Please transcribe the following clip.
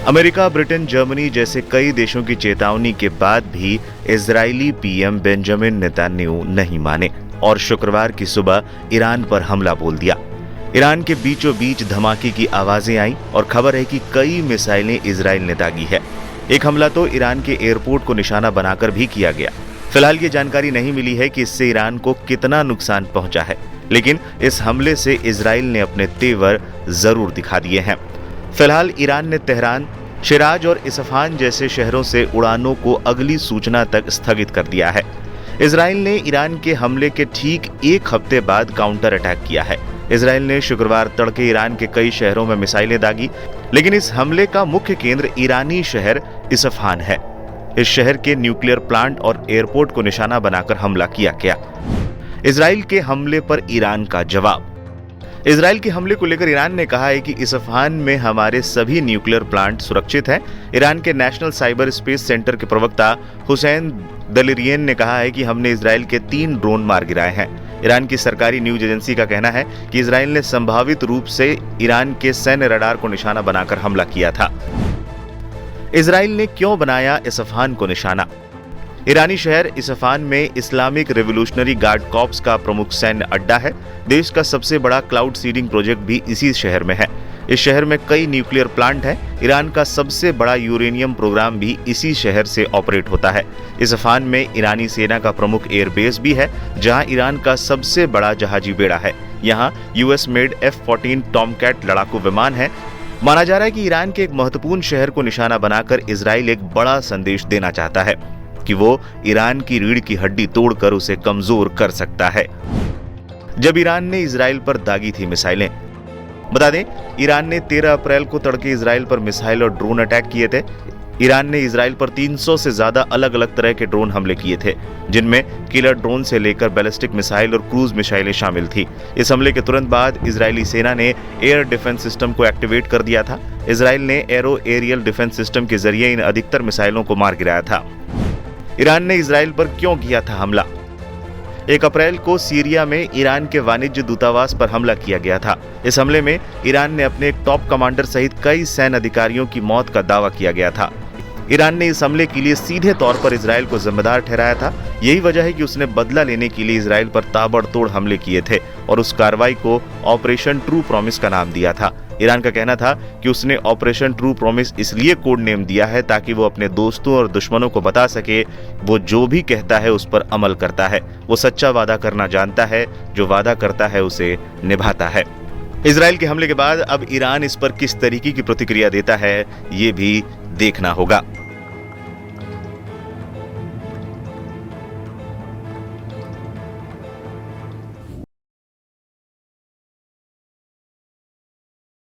America, Britain, Germany जैसे कई देशों की चेतावनी के बाद भी इजरायली पीएम बेंजामिन नेतन्याहू नहीं माने और शुक्रवार की सुबह ईरान पर हमला बोल दिया। ईरान के बीचों बीच धमाके की आवाजें आई और खबर है कि कई मिसाइलें इजराइल ने दागी है। एक हमला तो ईरान के एयरपोर्ट को निशाना बनाकर भी किया गया। फिलहाल ये जानकारी नहीं मिली है कि इससे ईरान को कितना नुकसान पहुंचा है, लेकिन इस हमले से इजराइल ने अपने तेवर जरूर दिखा दिए हैं। फिलहाल ईरान ने तेहरान, शिराज और इसफान जैसे शहरों से उड़ानों को अगली सूचना तक स्थगित कर दिया है। इजराइल ने ईरान के हमले के ठीक एक हफ्ते बाद काउंटर अटैक किया है। इजराइल ने शुक्रवार तड़के ईरान के कई शहरों में मिसाइलें दागी, लेकिन इस हमले का मुख्य केंद्र ईरानी शहर इसफान है। इस शहर के न्यूक्लियर प्लांट और एयरपोर्ट को निशाना बनाकर हमला किया गया। इजराइल के हमले पर ईरान का जवाब। इजराइल के हमले को लेकर ईरान ने कहा है कि इसफान में हमारे सभी न्यूक्लियर प्लांट सुरक्षित हैं। ईरान के नेशनल साइबर स्पेस सेंटर के प्रवक्ता हुसैन दलेरियन ने कहा है कि हमने इजराइल के 3 ड्रोन मार गिराए हैं। ईरान की सरकारी न्यूज एजेंसी का कहना है कि इजराइल ने संभावित रूप से ईरान के सैन्य रडार को निशाना बनाकर हमला किया था। इजराइल ने क्यों बनाया इसफान को निशाना? ईरानी शहर इसफान में इस्लामिक रेवोल्यूशनरी गार्ड कॉर्प्स का प्रमुख सैन्य अड्डा है। देश का सबसे बड़ा क्लाउड सीडिंग प्रोजेक्ट भी इसी शहर में है। इस शहर में कई न्यूक्लियर प्लांट हैं। ईरान का सबसे बड़ा यूरेनियम प्रोग्राम भी इसी शहर से ऑपरेट होता है। इसफान में ईरानी सेना का प्रमुख एयरबेस भी है, जहां ईरान का सबसे बड़ा जहाजी बेड़ा है। यहां यूएस मेड F-14 टॉमकैट लड़ाकू विमान है। माना जा रहा है कि ईरान के एक महत्वपूर्ण शहर को निशाना बनाकर इजराइल एक बड़ा संदेश देना चाहता है कि वो ईरान की रीढ़ की हड्डी तोड़कर उसे कमजोर कर सकता है। जब ईरान ने इजराइल पर दागी थी मिसाइलें, बता दें, ईरान ने 13 अप्रैल को तड़के इजराइल पर मिसाइल और ड्रोन अटैक किए थे। ईरान ने इजराइल पर 300 से ज्यादा अलग अलग तरह के ड्रोन हमले किए थे, जिनमें किलर ड्रोन से लेकर बैलिस्टिक मिसाइल और क्रूज मिसाइलें शामिल थी। इस हमले के तुरंत बाद इजरायली सेना ने एयर डिफेंस सिस्टम को एक्टिवेट कर दिया था। इजराइल ने एरो एरियल डिफेंस सिस्टम के जरिए इन अधिकतर मिसाइलों को मार गिराया था। ईरान ने इजराइल पर क्यों किया था हमला? 1 अप्रैल को सीरिया में ईरान के वाणिज्य दूतावास पर हमला किया गया था। इस हमले में ईरान ने अपने एक टॉप कमांडर सहित कई सैन्य अधिकारियों की मौत का दावा किया गया था। ईरान ने इस हमले के लिए सीधे तौर पर इजराइल को जिम्मेदार ठहराया था। यही वजह है कि उसने बदला लेने के लिए इजराइल पर ताबड़तोड़ हमले किए थे और उस कार्रवाई को ऑपरेशन ट्रू प्रॉमिस का नाम दिया था। ईरान का कहना था कि उसने ऑपरेशन ट्रू प्रॉमिस इसलिए कोड नेम दिया है ताकि वो अपने दोस्तों और दुश्मनों को बता सके वो जो भी कहता है उस पर अमल करता है। वो सच्चा वादा करना जानता है, जो वादा करता है उसे निभाता है। इजराइल के हमले के बाद अब ईरान इस पर किस तरीके की प्रतिक्रिया देता है, ये भी देखना होगा।